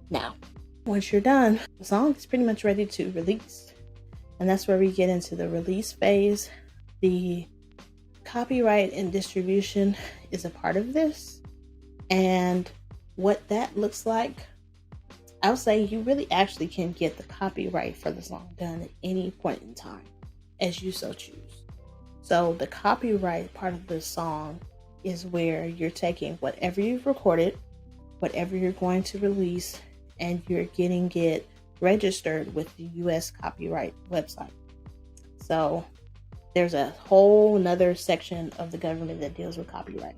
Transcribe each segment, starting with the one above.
Now, once you're done, the song is pretty much ready to release. And that's where we get into the release phase. The copyright and distribution is a part of this. And what that looks like, I'll say you really actually can get the copyright for the song done at any point in time, as you so choose. So the copyright part of the song is where you're taking whatever you've recorded, whatever you're going to release, and you're getting it registered with the US copyright website. So there's a whole nother section of the government that deals with copyright.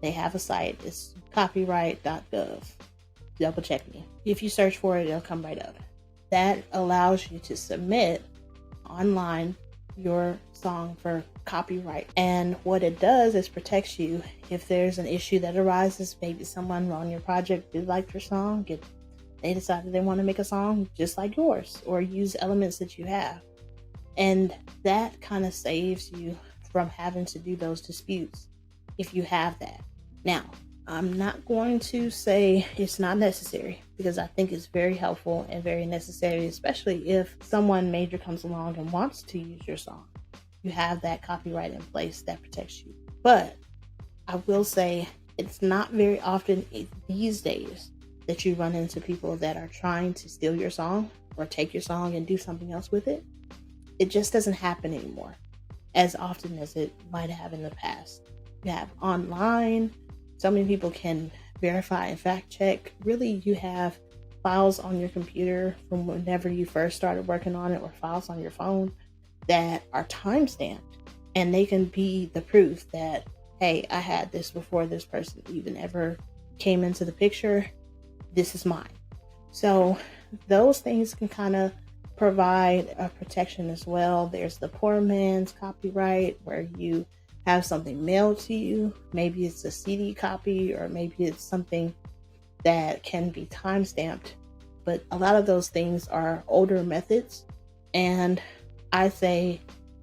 They have a site, it's copyright.gov. Double check me. If you search for it, it'll come right up. That allows you to submit online your song for copyright. And what it does is protects you if there's an issue that arises. Maybe someone on your project did like your song, they decided they want to make a song just like yours or use elements that you have. And that kind of saves you from having to do those disputes if you have that. Now, I'm not going to say it's not necessary, because I think it's very helpful and very necessary, especially if someone major comes along and wants to use your song. You have that copyright in place that protects you. But I will say it's not very often these days that you run into people that are trying to steal your song or take your song and do something else with it. It just doesn't happen anymore as often as it might have in the past. You have online, so many people can verify and fact check. Really, you have files on your computer from whenever you first started working on it, or files on your phone that are time-stamped, and they can be the proof that, hey, I had this before this person even ever came into the picture. This is mine. So those things can kind of provide a protection as well. There's the poor man's copyright, where you have something mailed to you. Maybe it's a CD copy, or maybe it's something that can be time-stamped. But a lot of those things are older methods, and I say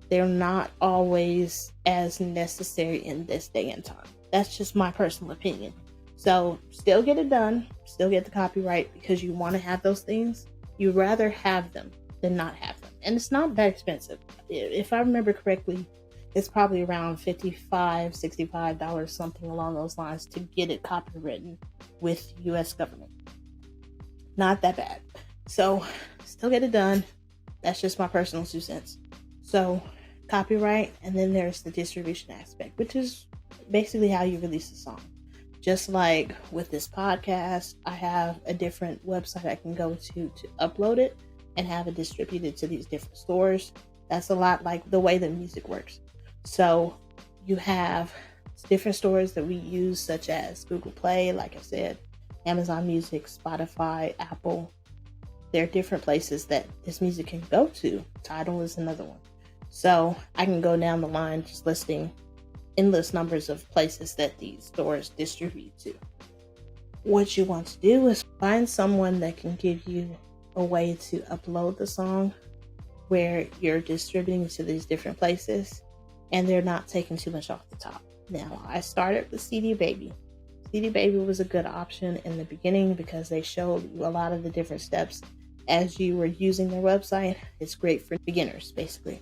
they're not always as necessary in this day and time. That's just my personal opinion. So still get it done, still get the copyright, because you want to have those things. You'd rather have them than not have them. And it's not that expensive. If I remember correctly, it's probably around $55, $65, something along those lines, to get it copywritten with US government. Not that bad. So still get it done. That's just my personal 2 cents. So copyright, and then there's the distribution aspect, which is basically how you release a song. Just like with this podcast, I have a different website I can go to upload it and have it distributed to these different stores. That's a lot like the way that music works. So you have different stores that we use, such as Google Play, like I said, Amazon Music, Spotify, Apple. There are different places that this music can go to. Tidal is another one. So I can go down the line just listing endless numbers of places that these stores distribute to. What you want to do is find someone that can give you a way to upload the song where you're distributing to these different places and they're not taking too much off the top. Now, I started with CD Baby. CD Baby was a good option in the beginning because they showed you a lot of the different steps as you were using their website. It's great for beginners, basically.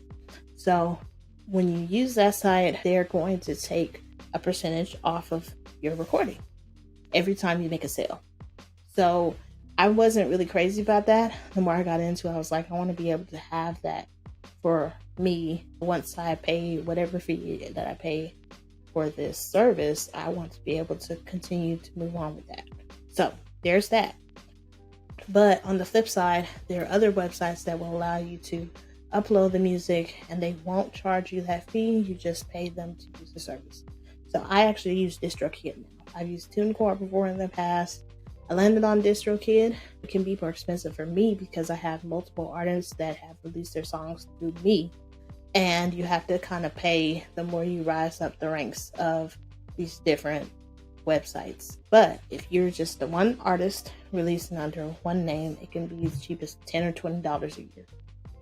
So when you use that site, they're going to take a percentage off of your recording every time you make a sale. So I wasn't really crazy about that. The more I got into it, I was like, I want to be able to have that for me. Once I pay whatever fee that I pay for this service, I want to be able to continue to move on with that. So there's that. But on the flip side, there are other websites that will allow you to upload the music and they won't charge you that fee. You just pay them to use the service. So I actually use DistroKid now. I've used TuneCore before in the past. I landed on DistroKid. It can be more expensive for me because I have multiple artists that have released their songs through me. And you have to kind of pay the more you rise up the ranks of these different websites. But if you're just the one artist releasing under one name, it can be as cheap as $10 or $20 a year.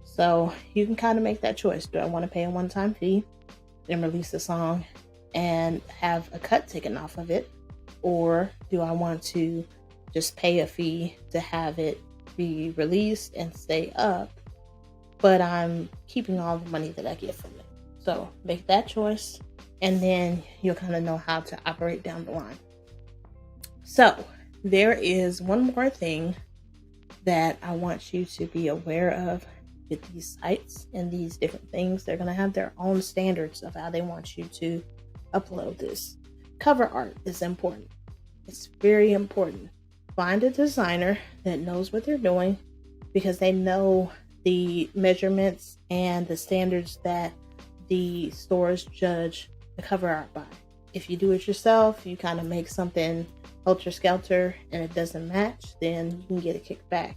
So you can kind of make that choice. Do I want to pay a one-time fee and release a song and have a cut taken off of it? Or do I want to just pay a fee to have it be released and stay up, but I'm keeping all the money that I get from it. So make that choice, and then you'll kind of know how to operate down the line. So there is one more thing that I want you to be aware of with these sites and these different things. They're going to have their own standards of how they want you to upload this. Cover art is important. It's very important. Find a designer that knows what they're doing, because they know the measurements and the standards that the stores judge the cover art by. If you do it yourself, you kind of make something helter-skelter and it doesn't match, then you can get a kickback,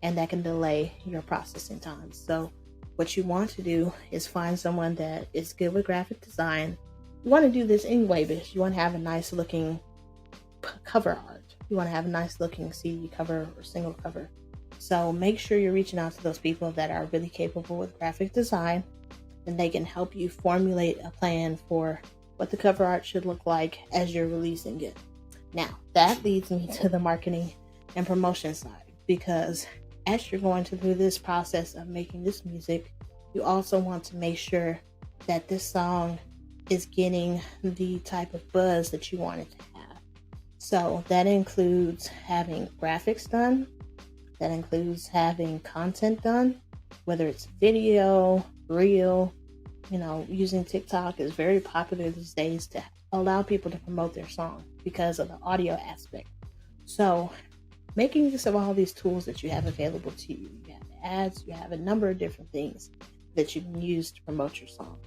and that can delay your processing time. So what you want to do is find someone that is good with graphic design. You want to do this anyway, because you want to have a nice looking cover art. You want to have a nice looking CD cover or single cover. So make sure you're reaching out to those people that are really capable with graphic design, and they can help you formulate a plan for what the cover art should look like as you're releasing it. Now, that leads me to the marketing and promotion side, because as you're going through this process of making this music, you also want to make sure that this song is getting the type of buzz that you want it to have. So that includes having graphics done. That includes having content done, whether it's video, reel. Using TikTok is very popular these days to allow people to promote their song because of the audio aspect. So making use of all these tools that you have available to you. You have ads, you have a number of different things that you can use to promote your song.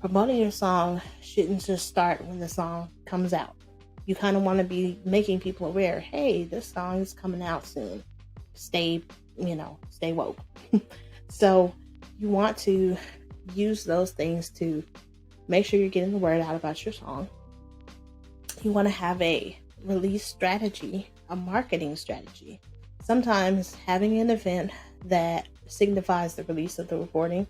Promoting your song shouldn't just start when the song comes out. You kind of want to be making people aware, hey, this song is coming out soon. Stay woke. So you want to use those things to make sure you're getting the word out about your song. You want to have a release strategy, a marketing strategy. Sometimes having an event that signifies the release of the recording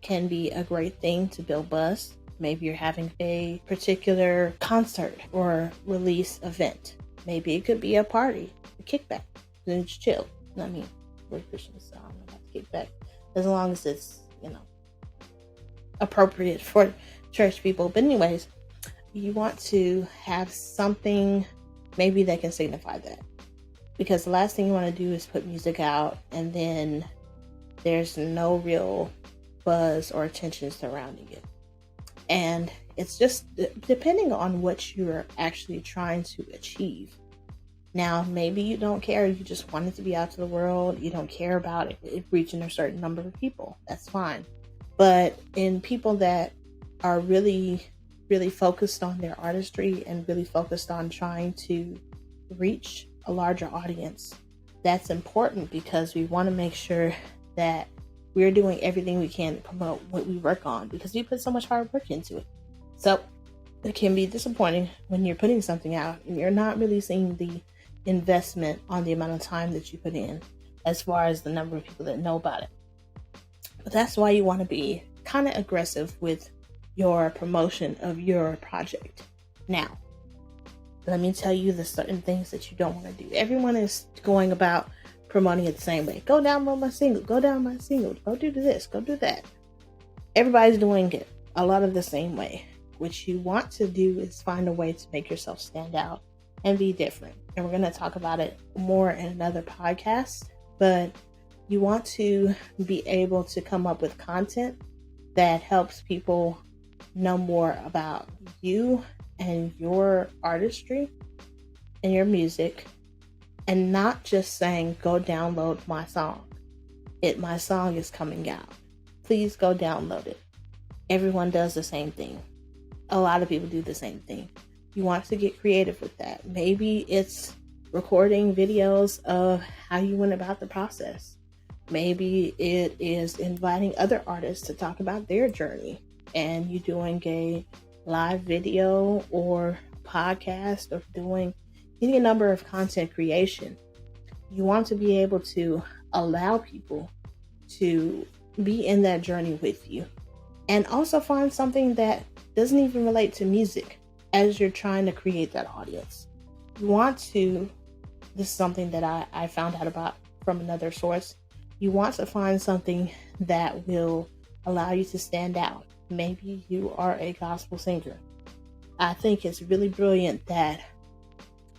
can be a great thing to build buzz. Maybe you're having a particular concert or release event. Maybe it could be a party, a kickback, and it's chill. I mean, we're Christians, so I don't know about kickback. As long as it's, appropriate for church people. But anyways, you want to have something maybe that can signify that. Because the last thing you want to do is put music out and then there's no real buzz or attention surrounding it. And it's just depending on what you're actually trying to achieve. Now, maybe you don't care. You just want it to be out to the world. You don't care about it reaching a certain number of people. That's fine. But in people that are really, really focused on their artistry and really focused on trying to reach a larger audience, that's important, because we want to make sure that we're doing everything we can to promote what we work on, because we put so much hard work into it. So it can be disappointing when you're putting something out and you're not really seeing the investment on the amount of time that you put in as far as the number of people that know about it. But that's why you want to be kind of aggressive with your promotion of your project. Now, let me tell you the certain things that you don't want to do. Everyone is going about promoting it the same way. Go download my single, go down my single, go do this, go do that. Everybody's doing it a lot of the same way. What you want to do is find a way to make yourself stand out and be different. And we're going to talk about it more in another podcast, but you want to be able to come up with content that helps people know more about you and your artistry and your music, and not just saying, go download my song. My song is coming out. Please go download it. Everyone does the same thing. A lot of people do the same thing. You want to get creative with that. Maybe it's recording videos of how you went about the process. Maybe it is inviting other artists to talk about their journey, and you doing a live video or podcast, or doing any number of content creation. You want to be able to allow people to be in that journey with you, and also find something that doesn't even relate to music as you're trying to create that audience. You want to this is something that I found out about from another source. You want to find something that will allow you to stand out. Maybe you are a gospel singer. I think it's really brilliant that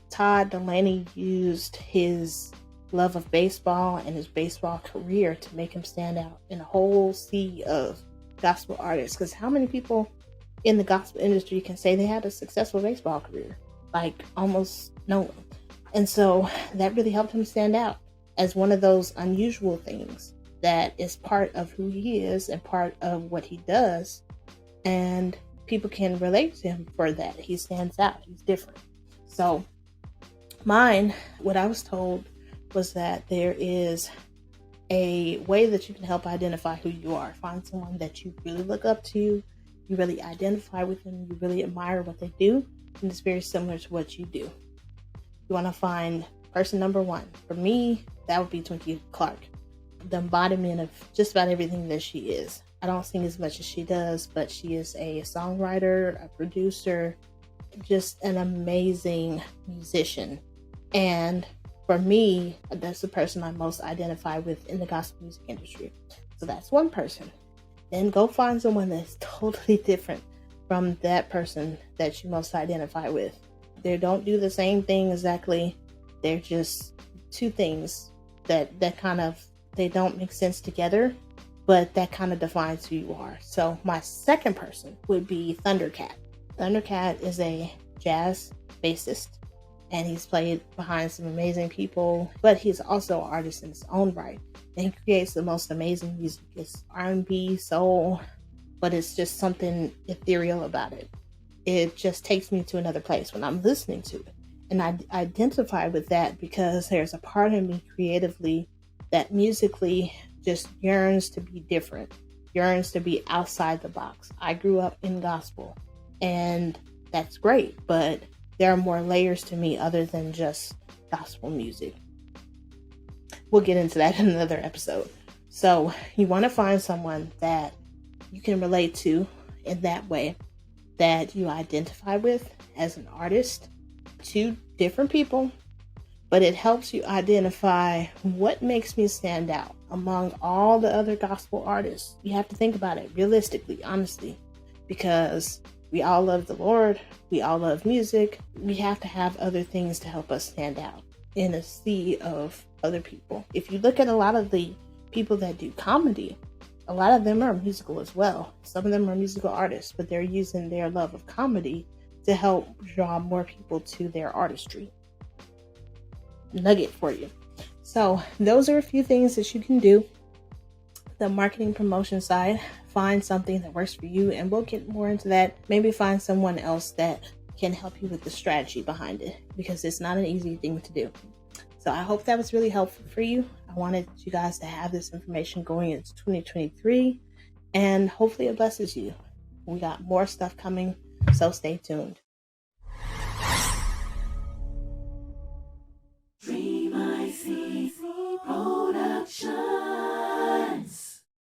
Todd Dulaney used his love of baseball and his baseball career to make him stand out in a whole sea of gospel artists. Because how many people in the gospel industry can say they had a successful baseball career? Like almost no one. And so that really helped him stand out as one of those unusual things that is part of who he is and part of what he does. And people can relate to him for that. He stands out. He's different. So mine, what I was told was that there is a way that you can help identify who you are. Find someone that you really look up to, you really identify with them, you really admire what they do, and it's very similar to what you do. You want to find person number one. For me, that would be Twinkie Clark, the embodiment of just about everything that she is. I don't sing as much as she does, but she is a songwriter, a producer, just an amazing musician. And for me, that's the person I most identify with in the gospel music industry. So that's one person. Then go find someone that's totally different from that person that you most identify with. They don't do the same thing exactly. They're just two things that kind of, they don't make sense together, but that kind of defines who you are. So my second person would be Thundercat. Thundercat is a jazz bassist, and he's played behind some amazing people, but he's also an artist in his own right. And he creates the most amazing music. It's R&B, soul, but it's just something ethereal about it. It just takes me to another place when I'm listening to it. And I identify with that because there's a part of me creatively that musically just yearns to be different, yearns to be outside the box. I grew up in gospel, and that's great, but there are more layers to me other than just gospel music. We'll get into that in another episode. So you want to find someone that you can relate to in that way, that you identify with as an artist. Two different people, but it helps you identify what makes me stand out among all the other gospel artists. You have to think about it realistically, honestly, because we all love the Lord. We all love music. We have to have other things to help us stand out in a sea of other people. If you look at a lot of the people that do comedy, a lot of them are musical as well. Some of them are musical artists, but they're using their love of comedy to help draw more people to their artistry. Nugget for you. So those are a few things that you can do. The marketing promotion side, find something that works for you, and we'll get more into that. Maybe find someone else that can help you with the strategy behind it, because it's not an easy thing to do. So I hope that was really helpful for you. I wanted you guys to have this information going into 2023, and hopefully it blesses you. We got more stuff coming, so stay tuned.